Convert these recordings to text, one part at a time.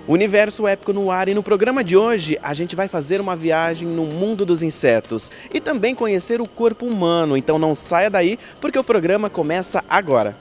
Universo Épico no ar, e no programa de hoje a gente vai fazer uma viagem no mundo dos insetos e também conhecer o corpo humano, então não saia daí porque o programa começa agora.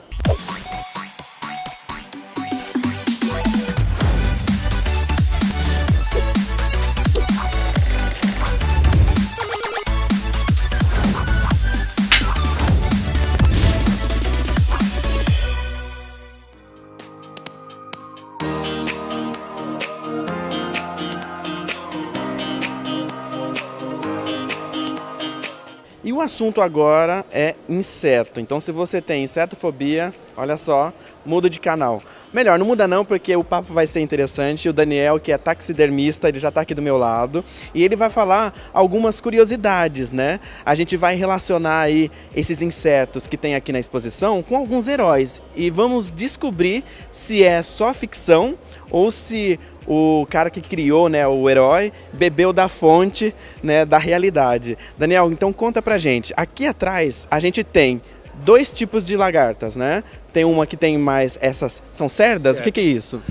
E o assunto agora é inseto. Então, se você tem insetofobia, olha só, muda de canal. Melhor, não muda não, porque o papo vai ser interessante. O Daniel, que é taxidermista, ele já está aqui do meu lado. E ele vai falar algumas curiosidades, né? A gente vai relacionar aí esses insetos que tem aqui na exposição com alguns heróis. E vamos descobrir se é só ficção ou se o cara que criou, né, o herói, bebeu da fonte, né, da realidade. Daniel, então conta pra gente. Aqui atrás a gente tem dois tipos de lagartas, né? Tem uma que tem mais, essas são cerdas? Certo. O que é isso?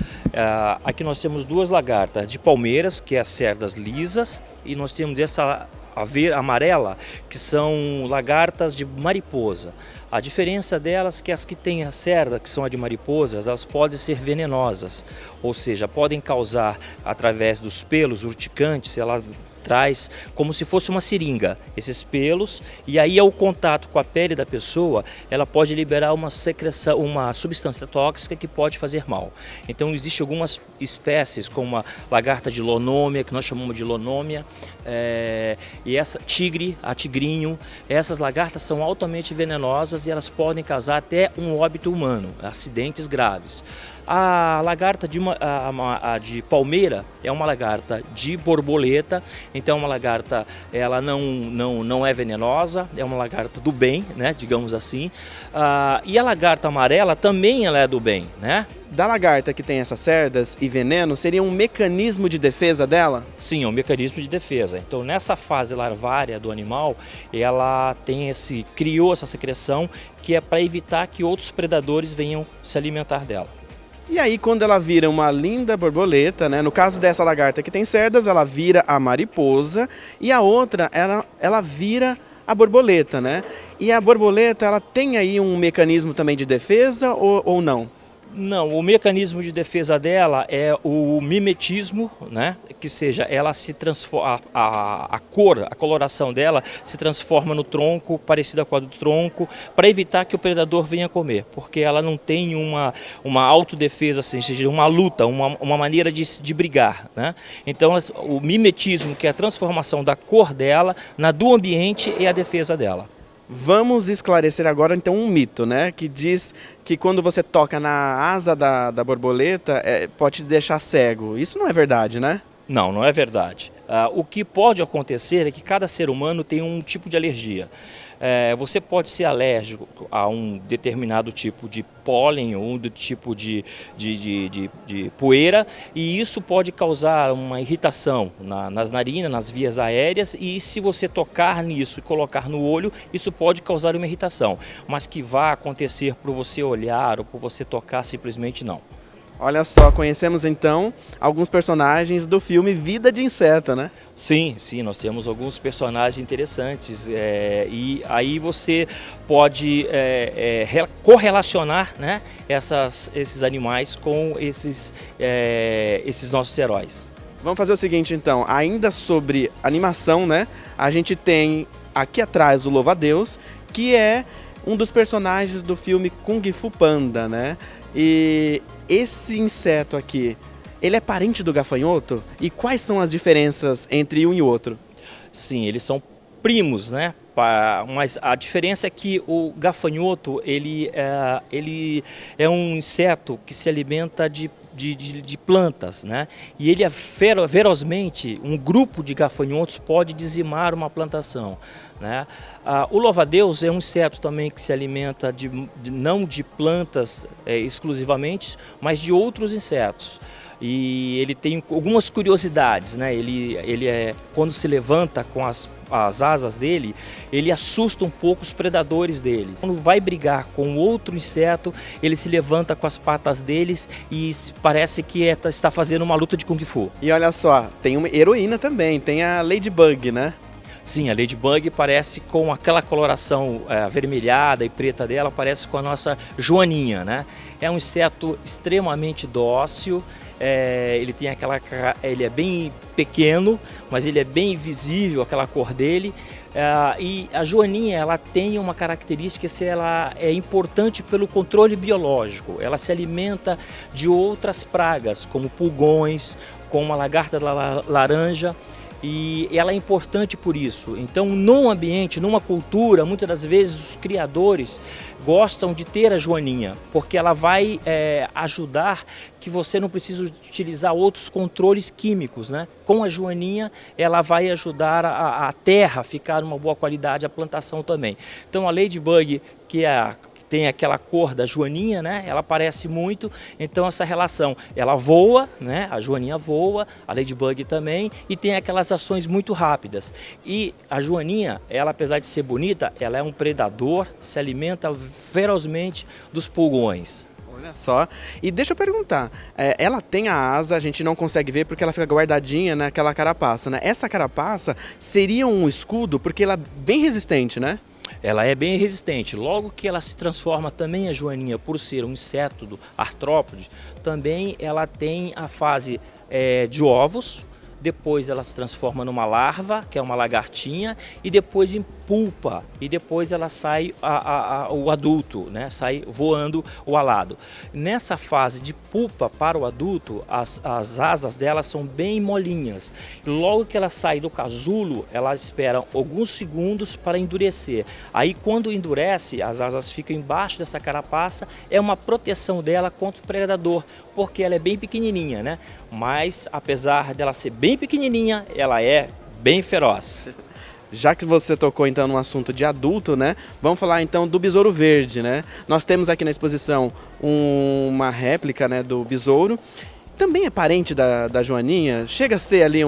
Aqui nós temos duas lagartas de palmeiras, que é as cerdas lisas, e nós temos essa amarela, que são lagartas de mariposa. A diferença delas é que as que têm a cerda, que são a de mariposas, elas podem ser venenosas, ou seja, podem causar através dos pelos urticantes, ela traz como se fosse uma seringa, esses pelos, e aí ao contato com a pele da pessoa, ela pode liberar uma secreção, uma substância tóxica que pode fazer mal. Então existem algumas espécies, como a lagarta de lonômia, que nós chamamos de lonômia, e essa tigrinho, essas lagartas são altamente venenosas e elas podem causar até um óbito humano, acidentes graves. A lagarta de palmeira é uma lagarta de borboleta, então é uma lagarta, ela não é venenosa, é uma lagarta do bem, né, digamos assim. E a lagarta amarela também ela é do bem, né? Da lagarta que tem essas cerdas e veneno, seria um mecanismo de defesa dela? Sim, é um mecanismo de defesa. Então nessa fase larvária do animal, ela criou essa secreção que é para evitar que outros predadores venham se alimentar dela. E aí quando ela vira uma linda borboleta, né? No caso dessa lagarta que tem cerdas, ela vira a mariposa e a outra, ela vira a borboleta, né? E a borboleta, ela tem aí um mecanismo também de defesa ou não? Não, o mecanismo de defesa dela é o mimetismo, né? Que seja, ela se transforma, a coloração dela se transforma no tronco, parecida com a do tronco, para evitar que o predador venha comer, porque ela não tem uma autodefesa, assim, seja, uma luta, uma maneira de brigar, né? Então o mimetismo, que é a transformação da cor dela, na do ambiente, é a defesa dela. Vamos esclarecer agora então um mito, né? Que diz que quando você toca na asa da borboleta pode te deixar cego. Isso não é verdade, né? Não, não é verdade. O que pode acontecer é que cada ser humano tem um tipo de alergia. Você pode ser alérgico a um determinado tipo de pólen ou um tipo de poeira, e isso pode causar uma irritação nas narinas, nas vias aéreas, e se você tocar nisso e colocar no olho, isso pode causar uma irritação, mas que vá acontecer por você olhar ou por você tocar, simplesmente não. Olha só, conhecemos então alguns personagens do filme Vida de Inseto, né? Sim, nós temos alguns personagens interessantes e aí você pode correlacionar, né, esses animais com esses nossos heróis. Vamos fazer o seguinte então, ainda sobre animação, né? A gente tem aqui atrás o Louva-a-Deus, que é um dos personagens do filme Kung Fu Panda, né? E esse inseto aqui, ele é parente do gafanhoto? E quais são as diferenças entre um e o outro? Sim, eles são primos, né? Mas a diferença é que o gafanhoto, ele é um inseto que se alimenta de plantas, né? E ele ferozmente, um grupo de gafanhotos pode dizimar uma plantação, né? O louva-a-Deus é um inseto também que se alimenta não de plantas exclusivamente, mas de outros insetos. e ele tem algumas curiosidades, né? Quando se levanta com as asas dele, ele assusta um pouco os predadores dele. Quando vai brigar com outro inseto, ele se levanta com as patas deles e parece que está fazendo uma luta de Kung Fu. E olha só, tem uma heroína também, tem a Ladybug, né? Sim, a Ladybug parece com aquela coloração avermelhada e preta dela, parece com a nossa joaninha, né? É um inseto extremamente dócil, ele é bem pequeno, mas ele é bem visível, aquela cor dele. E a joaninha, ela tem uma característica que ela é importante pelo controle biológico. Ela se alimenta de outras pragas, como pulgões, como a lagarta da laranja. E ela é importante por isso. Então, num ambiente, numa cultura, muitas das vezes os criadores gostam de ter a joaninha, porque ela vai ajudar que você não precise utilizar outros controles químicos, né? Com a joaninha, ela vai ajudar a terra a ficar numa boa qualidade, a plantação também. Então, a Ladybug, que tem aquela cor da joaninha, né? Ela parece muito, então essa relação, ela voa, né? A joaninha voa, a Ladybug também, e tem aquelas ações muito rápidas. E a joaninha, ela apesar de ser bonita, ela é um predador, se alimenta ferozmente dos pulgões. Olha só, e deixa eu perguntar, ela tem a asa, a gente não consegue ver porque ela fica guardadinha naquela carapaça, né? Essa carapaça seria um escudo porque ela é bem resistente, né? Ela é bem resistente. Logo que ela se transforma também, a joaninha, por ser um inseto do artrópode, também ela tem a fase de ovos, depois ela se transforma numa larva, que é uma lagartinha, e depois em pulpa, e depois ela sai o adulto, né? Sai voando o alado. Nessa fase de pulpa para o adulto, as asas dela são bem molinhas. Logo que ela sai do casulo, ela espera alguns segundos para endurecer. Aí quando endurece, as asas ficam embaixo dessa carapaça, é uma proteção dela contra o predador, porque ela é bem pequenininha, né? Mas apesar dela ser bem pequenininha, ela é bem feroz. Já que você tocou então no assunto de adulto, né? Vamos falar então do besouro verde, né? Nós temos aqui na exposição uma réplica, né, do besouro. Também é parente da joaninha? Chega a ser ali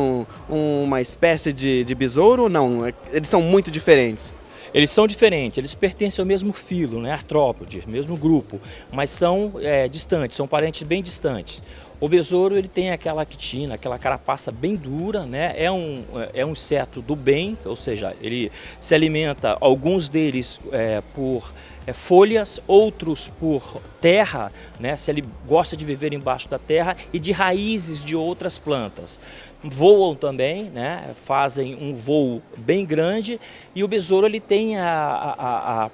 uma espécie de besouro ou não? Eles são muito diferentes. Eles são diferentes, eles pertencem ao mesmo filo, né, artrópode, mesmo grupo, mas são distantes, são parentes bem distantes. O besouro, ele tem aquela actina, aquela carapaça bem dura, né? É um inseto do bem, ou seja, ele se alimenta, alguns deles por folhas, outros por terra, né? Se ele gosta de viver embaixo da terra, e de raízes de outras plantas. Voam também, né? Fazem um voo bem grande, e o besouro, ele tem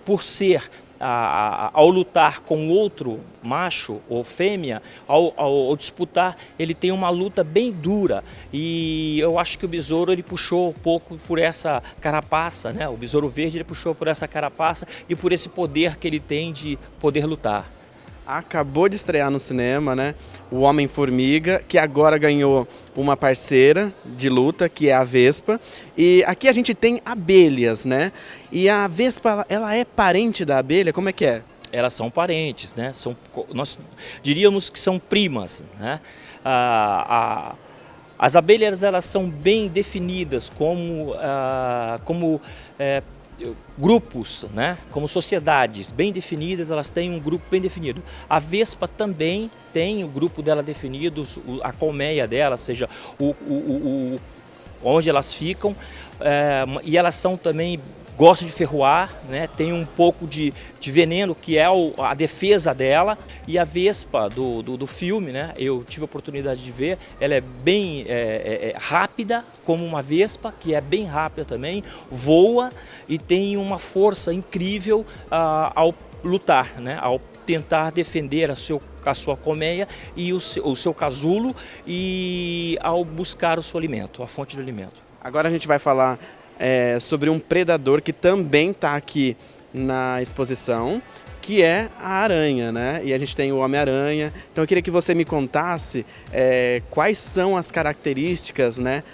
por ser ao lutar com outro macho ou fêmea, ao disputar, ele tem uma luta bem dura, e eu acho que o besouro, ele puxou um pouco por essa carapaça, né? O besouro verde, ele puxou por essa carapaça e por esse poder que ele tem de poder lutar. Acabou de estrear no cinema, né? O Homem-Formiga, que agora ganhou uma parceira de luta, que é a Vespa. E aqui a gente tem abelhas, né? E a Vespa, ela é parente da abelha? Como é que é? Elas são parentes, né? Nós diríamos que são primas, né? As abelhas, elas são bem definidas como grupos, né? Como sociedades bem definidas, elas têm um grupo bem definido. A Vespa também tem o grupo dela definido, a colmeia dela, ou seja, onde elas ficam, e elas são também, gostam de ferroar, né? Tem um pouco de veneno, que é a defesa dela. E a Vespa do filme, né? Eu tive a oportunidade de ver, ela é bem rápida, como uma Vespa, que é bem rápida também, voa e tem uma força incrível ao lutar, né? Ao tentar defender a sua colmeia e o seu casulo, e ao buscar o seu alimento, a fonte do alimento. Agora a gente vai falar sobre um predador que também está aqui na exposição, que é a aranha, né? E a gente tem o Homem-Aranha. Então eu queria que você me contasse quais são as características, né,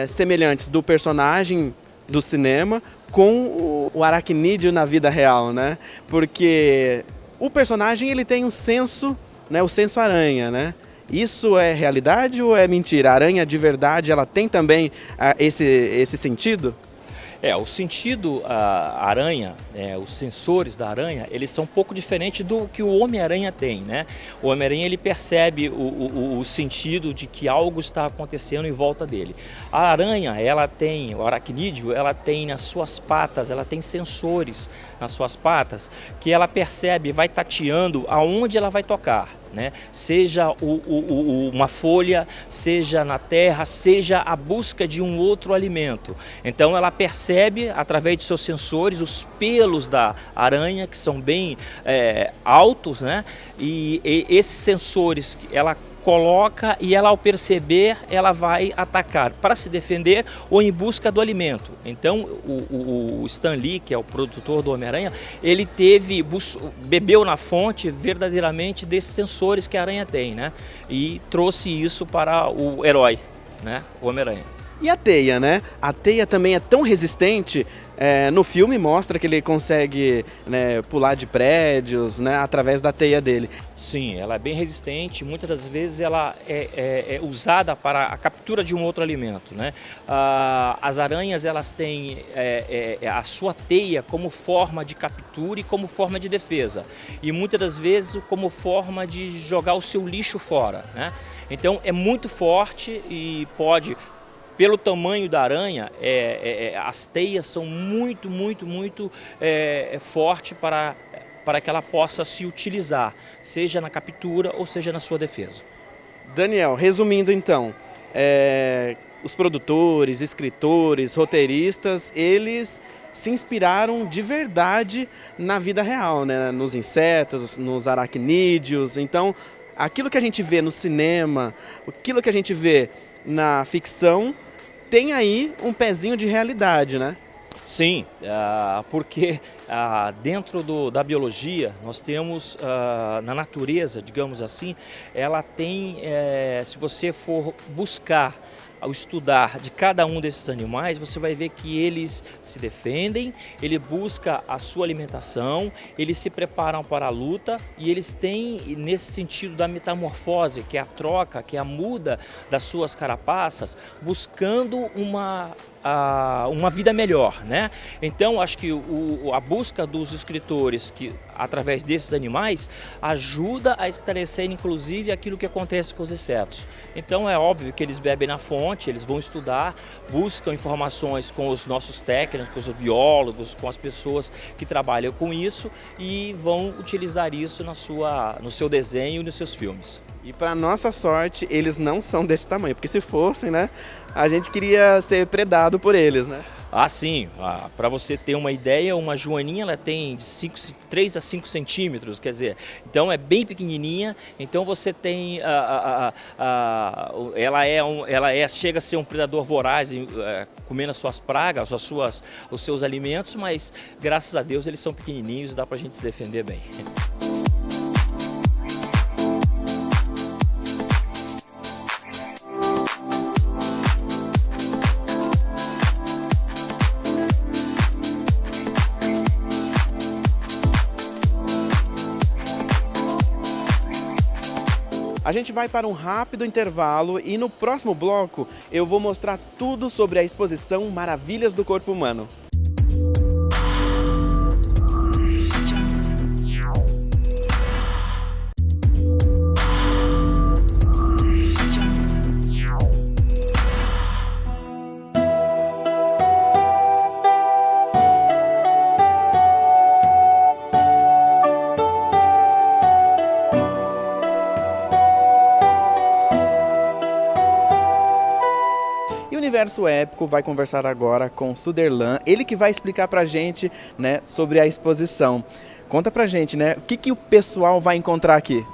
semelhantes do personagem do cinema com o aracnídeo na vida real, né? Porque o personagem, ele tem um senso, né, o senso aranha, né? Isso é realidade ou é mentira? A aranha de verdade, ela tem também esse sentido? O sentido, a aranha, os sensores da aranha, eles são um pouco diferentes do que o Homem-Aranha tem, né? O Homem-Aranha, ele percebe o sentido de que algo está acontecendo em volta dele. A aranha, o aracnídeo, ela tem nas suas patas, ela tem sensores nas suas patas, que ela percebe, vai tateando aonde ela vai tocar, né? Seja uma folha, seja na terra, seja a busca de um outro alimento. Então ela percebe através de seus sensores os pelos da aranha, que são bem altos, né? E esses sensores ela coloca e ela, ao perceber, ela vai atacar para se defender ou em busca do alimento. Então o Stan Lee, que é o produtor do Homem-Aranha, ele bebeu na fonte verdadeiramente desses sensores que a aranha tem, né? E trouxe isso para o herói, né? O Homem-Aranha. E a teia, né? A teia também é tão resistente. No filme mostra que ele consegue, né, pular de prédios, né, através da teia dele. Sim, ela é bem resistente. Muitas das vezes ela é usada para a captura de um outro alimento, né? As aranhas, elas têm a sua teia como forma de captura e como forma de defesa. E muitas das vezes como forma de jogar o seu lixo fora, né? Então é muito forte e pode... Pelo tamanho da aranha, as teias são muito fortes para que ela possa se utilizar, seja na captura ou seja na sua defesa. Daniel, resumindo então, os produtores, escritores, roteiristas, eles se inspiraram de verdade na vida real, né? Nos insetos, nos aracnídeos. Então, aquilo que a gente vê no cinema, aquilo que a gente vê na ficção, tem aí um pezinho de realidade, né? Sim, porque dentro da biologia nós temos, na natureza, digamos assim, ela tem, se você for buscar ao estudar de cada um desses animais, você vai ver que eles se defendem, ele busca a sua alimentação, eles se preparam para a luta e eles têm, nesse sentido da metamorfose, que é a troca, que é a muda das suas carapaças, buscando uma vida melhor, né? Então acho que a busca dos escritores que através desses animais ajuda a esclarecer inclusive aquilo que acontece com os insetos. Então é óbvio que eles bebem na fonte, eles vão estudar, buscam informações com os nossos técnicos, com os biólogos, com as pessoas que trabalham com isso e vão utilizar isso no seu desenho e nos seus filmes. E para nossa sorte, eles não são desse tamanho, porque se fossem, né, a gente queria ser predado por eles, né? Sim, para você ter uma ideia, uma joaninha ela tem de 3 a 5 centímetros, quer dizer, então é bem pequenininha, então você tem, chega a ser um predador voraz, comendo as suas pragas, os seus alimentos, mas graças a Deus eles são pequenininhos e dá para a gente se defender bem. A gente vai para um rápido intervalo e no próximo bloco eu vou mostrar tudo sobre a exposição Maravilhas do Corpo Humano. Universo Épico vai conversar agora com Suderlan, ele que vai explicar pra gente, né, sobre a exposição. Conta pra gente, né, o que o pessoal vai encontrar aqui?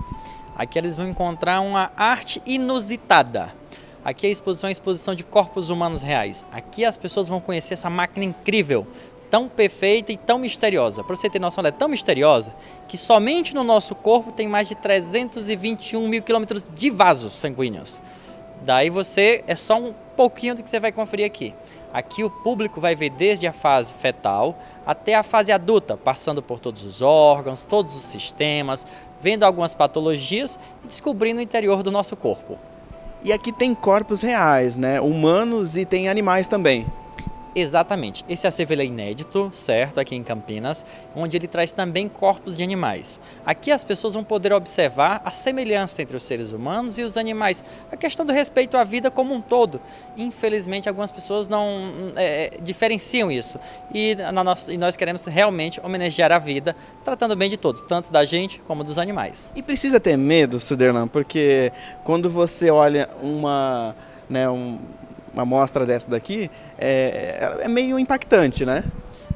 Aqui eles vão encontrar uma arte inusitada. Aqui a exposição de corpos humanos reais. Aqui as pessoas vão conhecer essa máquina incrível, tão perfeita e tão misteriosa. Para você ter noção, ela é tão misteriosa que somente no nosso corpo tem mais de 321 mil quilômetros de vasos sanguíneos. Daí é só um pouquinho do que você vai conferir aqui. Aqui o público vai ver desde a fase fetal até a fase adulta, passando por todos os órgãos, todos os sistemas, vendo algumas patologias e descobrindo o interior do nosso corpo. E aqui tem corpos reais, né? Humanos e tem animais também. Exatamente. Esse acervo ele é inédito, certo, aqui em Campinas, onde ele traz também corpos de animais. Aqui as pessoas vão poder observar a semelhança entre os seres humanos e os animais, a questão do respeito à vida como um todo. Infelizmente, algumas pessoas não diferenciam isso e nós queremos realmente homenagear a vida, tratando bem de todos, tanto da gente como dos animais. E precisa ter medo, Suderlan, porque quando você olha uma amostra dessa daqui, é meio impactante, né?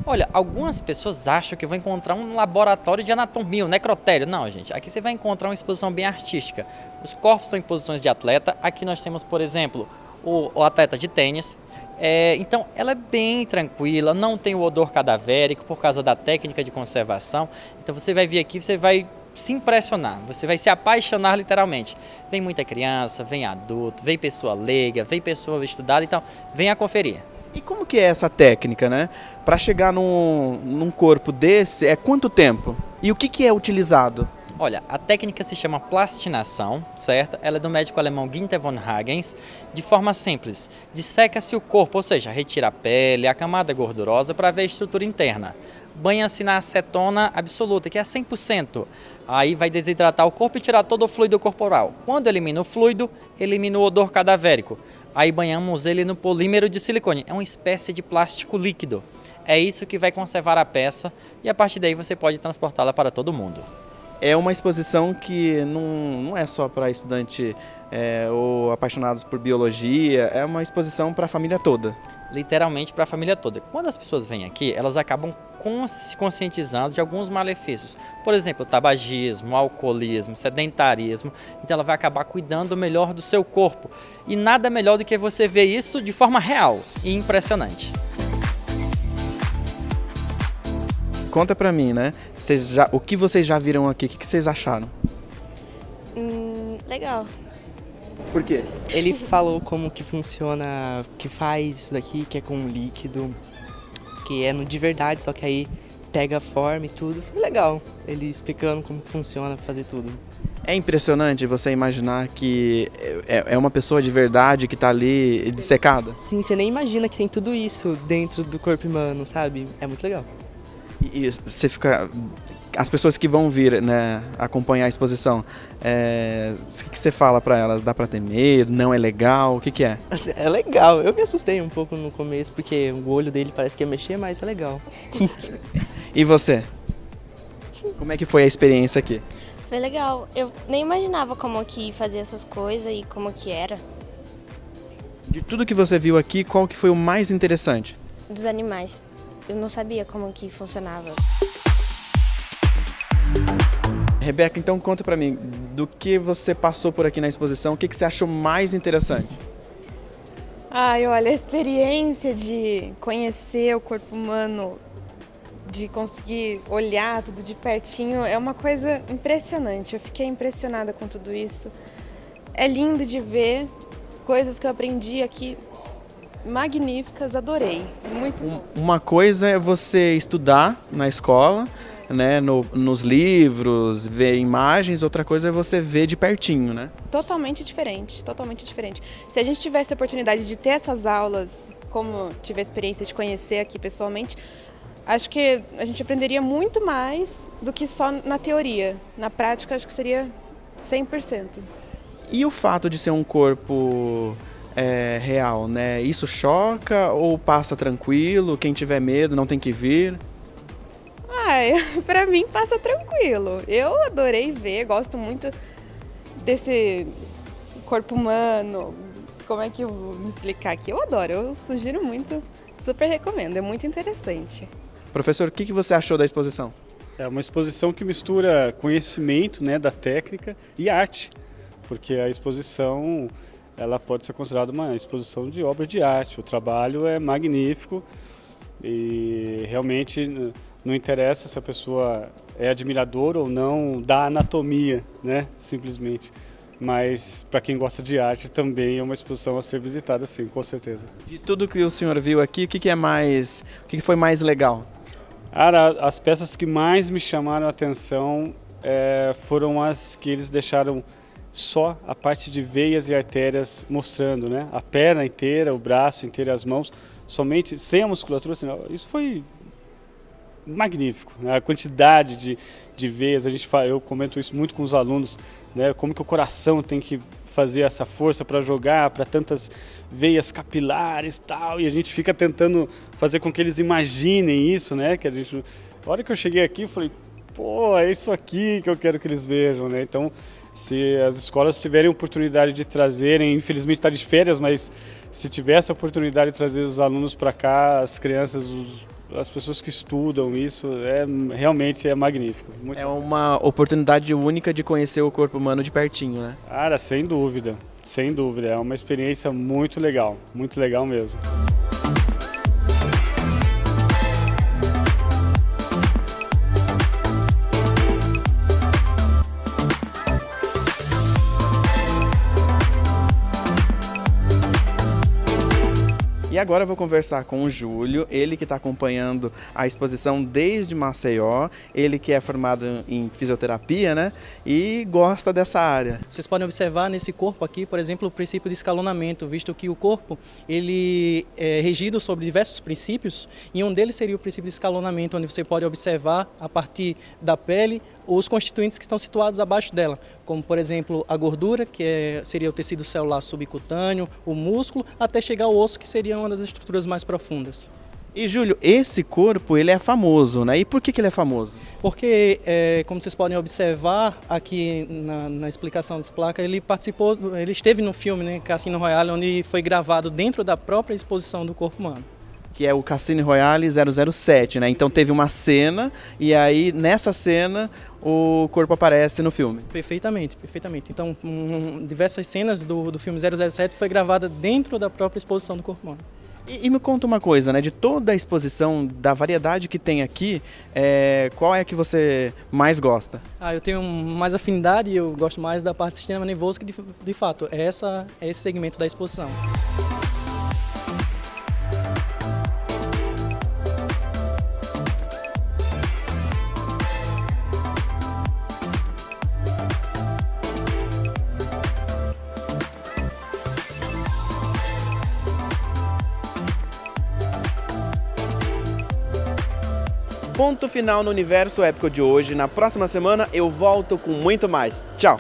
Olha, algumas pessoas acham que vão encontrar um laboratório de anatomia, um necrotério. Não, gente, aqui você vai encontrar uma exposição bem artística. Os corpos estão em posições de atleta. Aqui nós temos, por exemplo, o atleta de tênis. Então, ela é bem tranquila, não tem o odor cadavérico por causa da técnica de conservação. Então, você vai vir aqui, você vai se impressionar, você vai se apaixonar literalmente. Vem muita criança, vem adulto, vem pessoa leiga, vem pessoa estudada, então venha conferir. E como que é essa técnica, né? Para chegar num corpo desse, é quanto tempo? E o que é utilizado? Olha, a técnica se chama plastinação, certo? Ela é do médico alemão Günther von Hagens. De forma simples, disseca-se o corpo, ou seja, retira a pele, a camada gordurosa para ver a estrutura interna. Banha-se na acetona absoluta, que é 100%. Aí vai desidratar o corpo e tirar todo o fluido corporal. Quando elimina o fluido, elimina o odor cadavérico. Aí banhamos ele no polímero de silicone. É uma espécie de plástico líquido. É isso que vai conservar a peça e a partir daí você pode transportá-la para todo mundo. É uma exposição que não é só para estudante ou apaixonados por biologia, é uma exposição para a família toda. Literalmente para a família toda. Quando as pessoas vêm aqui, elas acabam se conscientizando de alguns malefícios. Por exemplo, tabagismo, alcoolismo, sedentarismo. Então ela vai acabar cuidando melhor do seu corpo. E nada melhor do que você ver isso de forma real e impressionante. Conta pra mim, né? O que vocês já viram aqui, o que vocês acharam? Legal. Por quê? Ele falou como que funciona, que faz isso daqui, que é com líquido, que é no de verdade, só que aí pega a forma e tudo. Foi legal, ele explicando como funciona fazer tudo. É impressionante você imaginar que é uma pessoa de verdade que tá ali dissecada? Sim, você nem imagina que tem tudo isso dentro do corpo humano, sabe? É muito legal. E você fica... As pessoas que vão vir, né, acompanhar a exposição, o que você fala para elas? Dá para ter medo? Não é legal? O que é? É legal, eu me assustei um pouco no começo, porque o olho dele parece que ia mexer, mas é legal. E você? Como é que foi a experiência aqui? Foi legal. Eu nem imaginava como que fazia essas coisas e como que era. De tudo que você viu aqui, qual que foi o mais interessante? Dos animais. Eu não sabia como que funcionava. Rebeca, então conta pra mim, do que você passou por aqui na exposição, o que você achou mais interessante? Olha, a experiência de conhecer o corpo humano, de conseguir olhar tudo de pertinho, é uma coisa impressionante. Eu fiquei impressionada com tudo isso. É lindo de ver, coisas que eu aprendi aqui, magníficas, adorei. Muito bom. Uma coisa é você estudar na escola, né, nos livros, ver imagens, outra coisa é você ver de pertinho, né? Totalmente diferente, totalmente diferente. Se a gente tivesse a oportunidade de ter essas aulas, como tive a experiência de conhecer aqui pessoalmente, acho que a gente aprenderia muito mais do que só na teoria. Na prática, acho que seria 100%. E o fato de ser um corpo real, né? Isso choca ou passa tranquilo? Quem tiver medo não tem que vir? Pra mim passa tranquilo. Eu adorei ver, gosto muito desse corpo humano. Como é que eu vou me explicar aqui? Eu adoro, eu sugiro muito, super recomendo, é muito interessante. Professor, o que você achou da exposição? É uma exposição que mistura conhecimento, né, da técnica e arte, porque a exposição ela pode ser considerada uma exposição de obra de arte. O trabalho é magnífico e realmente não interessa se a pessoa é admiradora ou não da anatomia, né, simplesmente. Mas para quem gosta de arte também é uma exposição a ser visitada, sim, com certeza. De tudo que o senhor viu aqui, o que foi mais legal? As peças que mais me chamaram a atenção foram as que eles deixaram só a parte de veias e artérias mostrando, né? A perna inteira, o braço inteiro, as mãos, somente sem a musculatura. Assim, isso foi magnífico, né? A quantidade de veias, eu comento isso muito com os alunos, né? Como que o coração tem que fazer essa força para jogar, para tantas veias capilares e tal, e a gente fica tentando fazer com que eles imaginem isso, né? Que a hora que eu cheguei aqui, eu falei, pô, é isso aqui que eu quero que eles vejam, né? Então, se as escolas tiverem oportunidade de trazerem, infelizmente está de férias, mas se tivesse a oportunidade de trazer os alunos para cá, as crianças, as pessoas que estudam isso, realmente é magnífico. É uma oportunidade única de conhecer o corpo humano de pertinho, né? Cara, sem dúvida, é uma experiência muito legal mesmo. E agora eu vou conversar com o Júlio, ele que está acompanhando a exposição desde Maceió, ele que é formado em fisioterapia, né? E gosta dessa área. Vocês podem observar nesse corpo aqui, por exemplo, o princípio de escalonamento, visto que o corpo ele é regido sobre diversos princípios, e um deles seria o princípio de escalonamento, onde você pode observar a partir da pele os constituintes que estão situados abaixo dela, como por exemplo a gordura, que seria o tecido celular subcutâneo, o músculo, até chegar ao osso, que seria uma das estruturas mais profundas. E Júlio, esse corpo ele é famoso, né? E por que ele é famoso? Porque, como vocês podem observar aqui na explicação dessa placa, ele esteve no filme, né, Cassino Royale, onde foi gravado dentro da própria exposição do corpo humano. Que é o Cassino Royale 007, né? Então teve uma cena e aí nessa cena o corpo aparece no filme. Perfeitamente. Então diversas cenas do filme 007 foi gravada dentro da própria exposição do corpo humano. E me conta uma coisa, né? De toda a exposição, da variedade que tem aqui, qual é a que você mais gosta? Eu tenho mais afinidade e eu gosto mais da parte do sistema nervoso, que de fato é esse segmento da exposição. Ponto final no Universo Épico de hoje. Na próxima semana eu volto com muito mais. Tchau!